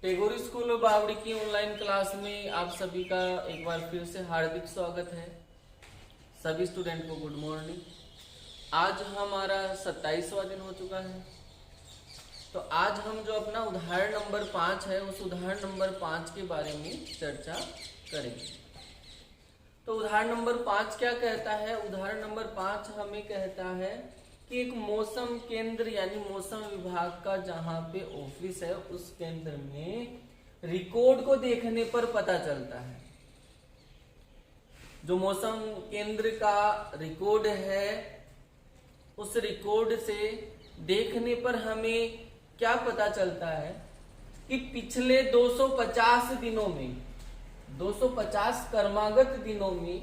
Tagore school बावड़ी की online class में आप सभी का एक बार फिर से हार्दिक स्वागत है। सभी स्टूडेंट को गुड मॉर्निंग। आज हमारा 27वां दिन हो चुका है। तो आज हम जो अपना उदाहरण नंबर 5 है उस उदाहरण नंबर 5 के बारे में चर्चा करेंगे। तो उदाहरण नंबर 5 क्या कहता है? उदाहरण नंबर 5 हमें कहता है कि एक मौसम केंद्र यानी मौसम विभाग का जहां पे ऑफिस है उस केंद्र में रिकॉर्ड को देखने पर पता चलता है। जो मौसम केंद्र का रिकॉर्ड है उस रिकॉर्ड से देखने पर हमें क्या पता चलता है कि पिछले 250 दिनों में 250 कर्मागत दिनों में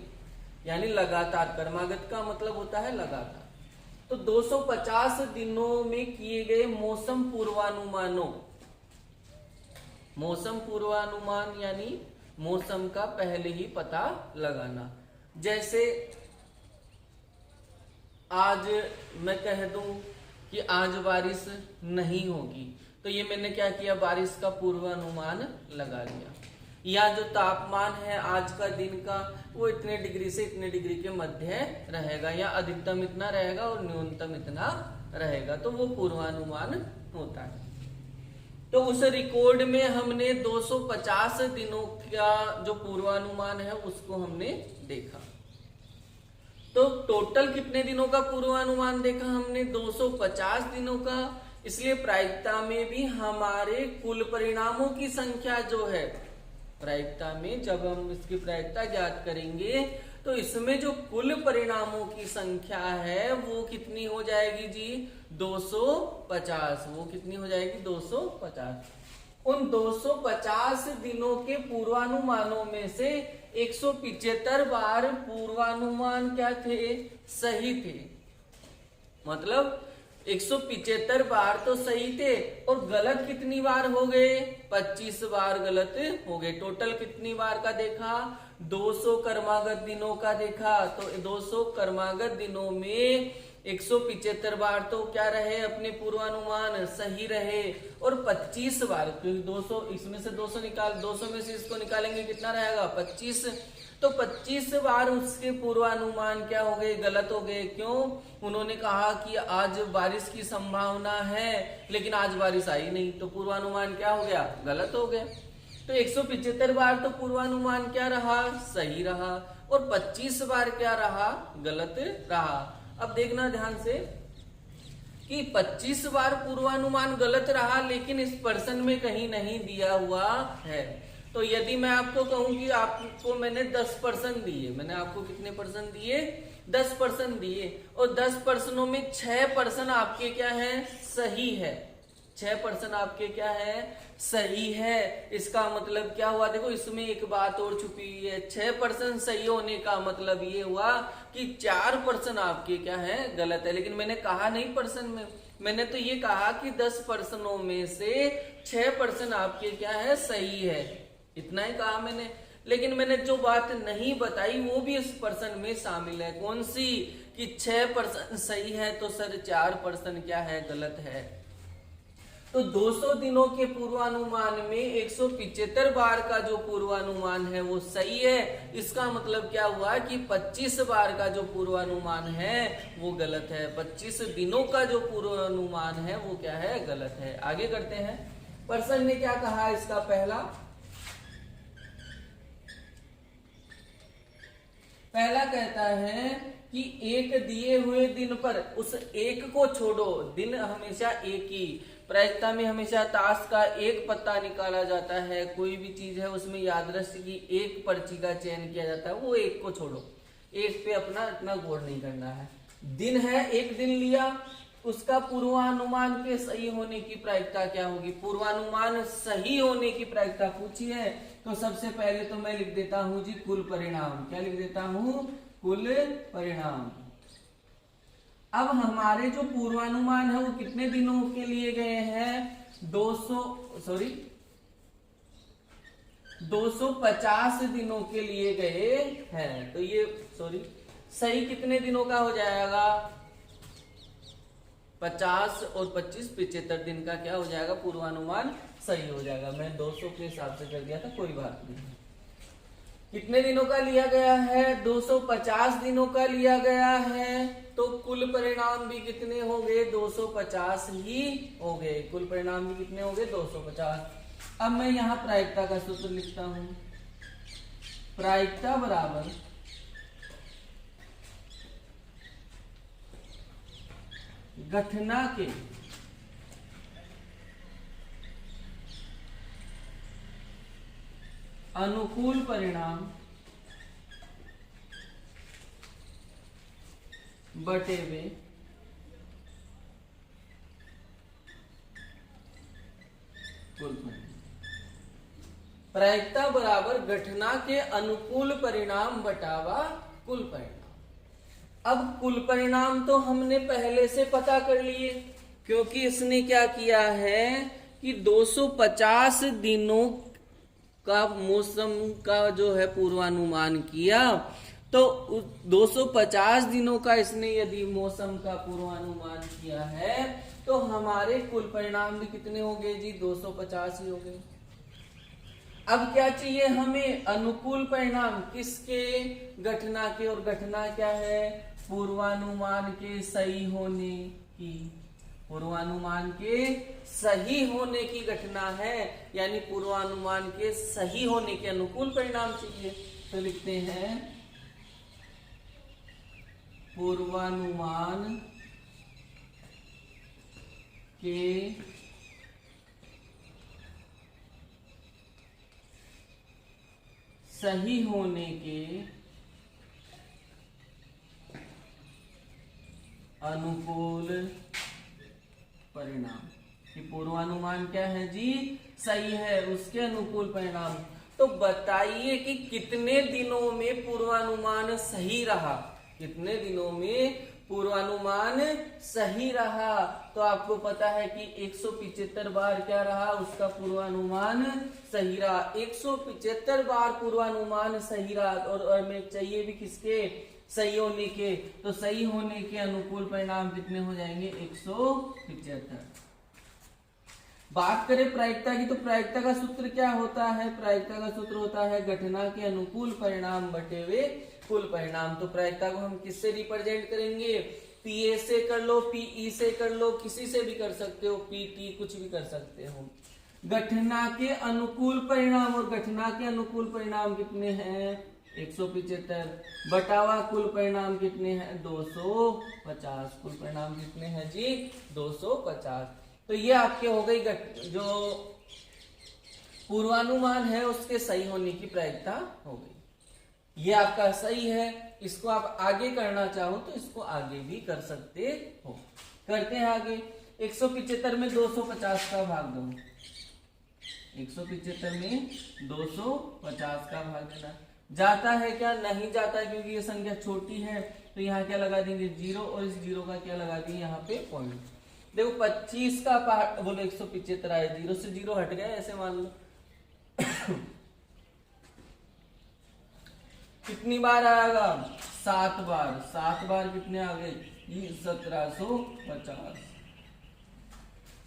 यानी लगातार, कर्मागत का मतलब होता है लगातार, तो 250 दिनों में किए गए मौसम पूर्वानुमान यानी मौसम का पहले ही पता लगाना। जैसे आज मैं कह दूं कि आज बारिश नहीं होगी, तो ये मैंने क्या किया, बारिश का पूर्वानुमान लगा लिया। या जो तापमान है आज का दिन का वो इतने डिग्री से इतने डिग्री के मध्य रहेगा, या अधिकतम इतना रहेगा और न्यूनतम इतना रहेगा, तो वो पूर्वानुमान होता है। तो उस रिकॉर्ड में हमने 250 दिनों का जो पूर्वानुमान है उसको हमने देखा। तो टोटल कितने दिनों का पूर्वानुमान देखा हमने? 250 दिनों का। इसलिए प्रायिकता में भी हमारे कुल परिणामों की संख्या जो है, प्रायिकता में जब हम इसकी प्रायिकता ज्ञात करेंगे तो इसमें जो कुल परिणामों की संख्या है वो कितनी हो जाएगी जी? 250। वो कितनी हो जाएगी? 250। उन 250 दिनों के पूर्वानुमानों में से 175 बार पूर्वानुमान क्या थे? सही थे। मतलब 175 बार तो सही थे और गलत कितनी बार हो गए? 25 बार गलत हो गए। टोटल कितनी बार का देखा? 200 कर्मागत दिनों का देखा। तो 200 कर्मागत दिनों में 175 बार तो क्या रहे? अपने पूर्वानुमान सही रहे। और 25 बार, क्योंकि 200 इसमें से 200 में से इसको निकालेंगे, कितना रहेगा? 25। तो 25 बार उसके पूर्वानुमान क्या हो गए? गलत हो गए। क्यों? उन्होंने कहा कि आज बारिश की संभावना है लेकिन आज बारिश आई नहीं, तो पूर्वानुमान क्या हो गया? गलत हो गया। तो 175 बार तो पूर्वानुमान क्या रहा? सही रहा। और 25 बार क्या रहा? गलत रहा। अब देखना ध्यान से कि 25 बार पूर्वानुमान गलत रहा लेकिन इस पर्सन में कहीं नहीं दिया हुआ है। तो यदि मैं आपको कहूं कि आपको मैंने 10% दिए, मैंने आपको कितने परसेंट दिए? 10% दिए, और 10% में 6% आपके क्या है? सही है। 6% आपके क्या है? सही है। इसका मतलब क्या हुआ? देखो इसमें एक बात और छुपी हुई है। 6% सही होने का मतलब ये हुआ कि 4% आपके क्या है? गलत है। लेकिन मैंने कहा नहीं परसेंट में, मैंने तो ये कहा कि 10% में से 6% आपके क्या है? सही है। इतना ही कहा मैंने। लेकिन मैंने जो बात नहीं बताई वो भी इस पर्सन में शामिल है। कौन सी? कि 6% सही है तो सर 4% क्या है? गलत है। तो 200 दिनों के पूर्वानुमान में 175 बार का जो पूर्वानुमान है वो सही है। इसका मतलब क्या हुआ कि 25 बार का जो पूर्वानुमान है वो गलत है। 25 दिनों का जो पूर्वानुमान है वो क्या है? गलत है। आगे करते हैं। पर्सन ने क्या कहा? इसका पहला कहता है कि एक दिए हुए दिन पर, उस एक को छोड़ो, दिन हमेशा एक ही, प्रायिकता में हमेशा ताश का एक पत्ता निकाला जाता है। कोई भी चीज है उसमें यादृश्य की एक पर्ची का चयन किया जाता है। वो एक को छोड़ो, एक पे अपना इतना गौर नहीं करना है। दिन है, एक दिन लिया, उसका पूर्वानुमान के सही होने की प्रायिकता क्या होगी? पूर्वानुमान सही होने की प्रायिकता पूछी है तो सबसे पहले तो मैं लिख देता हूं जी कुल परिणाम। क्या लिख देता हूं? कुल परिणाम। अब हमारे जो पूर्वानुमान है वो कितने दिनों के लिए गए हैं? 250 दिनों के लिए गए हैं। तो ये सही कितने दिनों का हो जाएगा? 50 और 25 75 दिन का क्या हो जाएगा, पूर्वानुमान सही हो जाएगा। मैं 200 के हिसाब से कर दिया था, कोई बात नहीं। कितने दिनों का लिया गया है, 250 दिनों का लिया गया है, तो कुल परिणाम भी कितने हो गए, 250 ही हो गए। कुल परिणाम भी कितने हो गए, 250। अब मैं यहाँ प्रायिकता का सूत्र लिखता हूं। प्रायिकता बराबर घटना के अनुकूल परिणाम बटे वे कुल परिणाम। प्रायिकता बराबर घटना के अनुकूल परिणाम बटावा कुल परिणाम। अब कुल परिणाम तो हमने पहले से पता कर लिए, क्योंकि इसने क्या किया है कि 250 दिनों का मौसम का जो है पूर्वानुमान किया, तो 250 दिनों का इसने यदि मौसम का पूर्वानुमान किया है, तो हमारे कुल परिणाम भी कितने हो गए जी, 250 ही हो गए। अब क्या चाहिए हमें, अनुकूल परिणाम किसके, घटना के, और घटना क्या है, पूर्वानुमान के सही होने की, पूर्वानुमान के सही होने की घटना है, यानी पूर्वानुमान के सही होने के अनुकूल परिणाम चाहिए। तो लिखते हैं पूर्वानुमान के सही होने के अनुकूल परिणाम। कि पूर्वानुमान क्या है जी, सही है, उसके अनुकूल परिणाम। तो बताइए कि कितने दिनों में पूर्वानुमान सही रहा, कितने दिनों में पूर्वानुमान सही रहा। तो आपको पता है कि 175 बार क्या रहा, उसका पूर्वानुमान सही रहा। 175 बार पूर्वानुमान सही रहा, और हमें चाहिए भी किसके, सही होने के। तो सही होने के अनुकूल परिणाम कितने हो जाएंगे, 175। बात करें प्रायिकता की, तो प्रायिकता का सूत्र क्या होता है, प्रायिकता का सूत्र होता है घटना के अनुकूल परिणाम बटे वे कुल परिणाम। तो प्रायिकता को हम किससे रिप्रेजेंट करेंगे, पीए से कर लो, पीई से कर लो, किसी से भी कर सकते हो, पीटी कुछ भी कर सकते हो। घटना के अनुकूल परिणाम, और घटना के अनुकूल परिणाम कितने हैं, 175 बटावा कुल परिणाम कितने हैं, 250। कुल परिणाम कितने हैं जी, 250। तो ये आपके हो गई जो पूर्वानुमान है उसके सही होने की प्रायिकता हो गई। ये आपका सही है। इसको आप आगे करना चाहो तो इसको आगे भी कर सकते हो। करते हैं आगे। 175 में 250 का भाग दो, 175 में 250 का भाग देना। जाता है क्या, नहीं जाता है, क्योंकि ये संख्या छोटी है। तो यहाँ क्या लगा देंगे, 0, और इस 0 का क्या लगा देंगे यहाँ पे पॉइंट। देखो 25 का पार्ट बोलो 175 आए, 0 से 0 हट गया, ऐसे मान लो। कितनी बार आएगा, 7 बार। 7 बार कितने आ गए, 1750।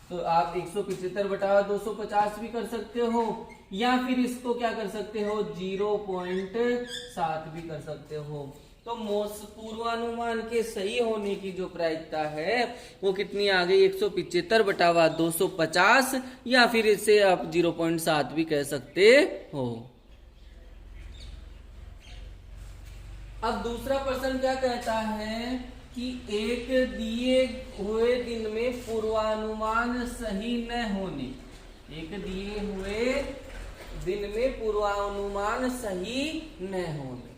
तो आप 175 बटा 250 भी कर सकते हो, या फिर इसको क्या कर सकते हो, 0.7 भी कर सकते हो। तो पूर्वानुमान के सही होने की जो प्रायिकता है वो कितनी आ गई, 175 बटावा 250, या फिर इसे आप 0.7 भी कह सकते हो। अब दूसरा प्रश्न क्या कहता है कि एक दिए हुए दिन में पूर्वानुमान सही न होने, एक दिए हुए दिन में पूर्वानुमान सही न होने,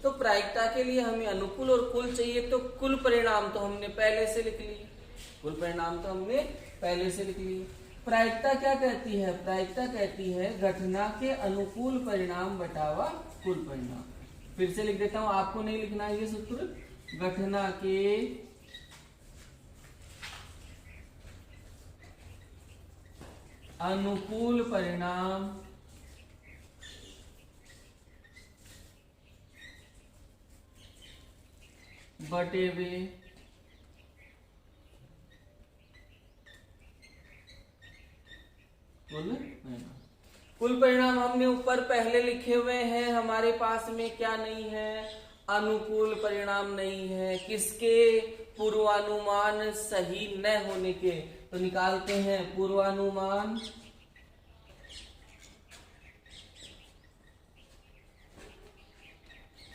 तो प्रायिकता के लिए हमें अनुकूल और कुल चाहिए। तो कुल परिणाम तो हमने पहले से लिख ली, कुल परिणाम तो हमने पहले से लिख ली। प्रायिकता क्या कहती है, प्रायिकता कहती है घटना के अनुकूल परिणाम बटावा कुल परिणाम। फिर से लिख देता हूं, आपको नहीं लिखना है ये सूत्र, घटना के अनुकूल परिणाम बटे वे कुल परिणाम हमने ऊपर पहले लिखे हुए हैं, हमारे पास में क्या नहीं है, अनुकूल परिणाम नहीं है, किसके, पूर्वानुमान सही न होने के। तो निकालते हैं, पूर्वानुमान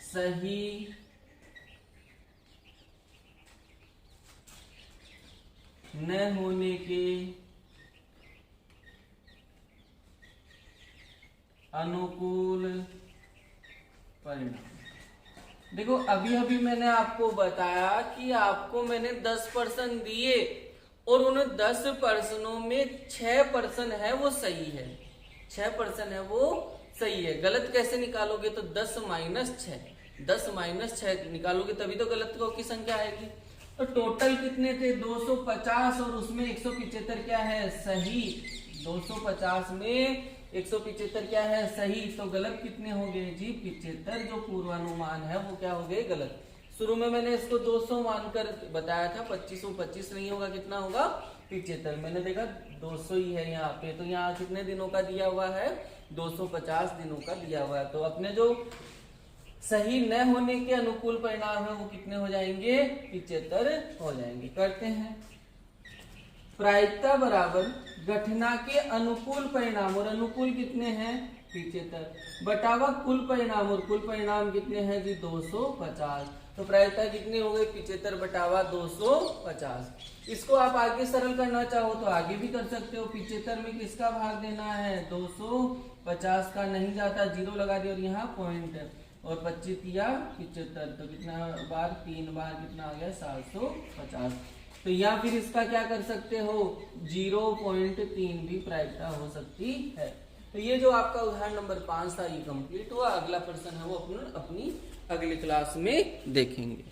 सही न होने के अनुकूल परिणाम। देखो अभी अभी मैंने आपको बताया कि आपको मैंने 10% दिए और उन 10% में 6% है वो सही है, 6% है वो सही है। गलत कैसे निकालोगे, तो 10 - 6, 10 - 6 निकालोगे तभी तो गलत की संख्या आएगी। तो टोटल कितने थे, 250, और उसमें 175 क्या है, सही। 250 में 175 क्या है, सही। तो गलत कितने हो गए जी, 75 जो पूर्वानुमान है वो क्या हो गए, गलत। शुरू में मैंने इसको 200 मानकर बताया था, 2525 नहीं होगा, कितना होगा, 75। मैंने देखा 200 ही है यहाँ पे, तो यहाँ कितने दिनों का दिया हुआ है, 250 दिनों का दिया हुआ है। तो अपने जो सही न होने के अनुकूल परिणाम है वो कितने हो जाएंगे, 75 हो जाएंगे। करते हैं, प्रायिकता बराबर घटना के अनुकूल परिणाम, और अनुकूल कितने हैं, 75, बटावा कुल परिणाम, और कुल परिणाम कितने हैं जी, 250। तो प्रायिकता कितनी हो गई, 75 बटावा 250। इसको आप आगे सरल करना चाहो तो आगे भी कर सकते हो। 75 में किसका भाग देना है, 250 का नहीं जाता, 0 लगा दिया और यहाँ पॉइंट है, और 25 या 75, तो कितना बार, 3 बार कितना आ गया, 750। तो या फिर इसका क्या कर सकते हो, 0.3 भी प्रायिकता हो सकती है। तो ये जो आपका उदाहरण नंबर 5 था ये कंप्लीट हुआ। अगला प्रश्न है वो अपनी अगली क्लास में देखेंगे।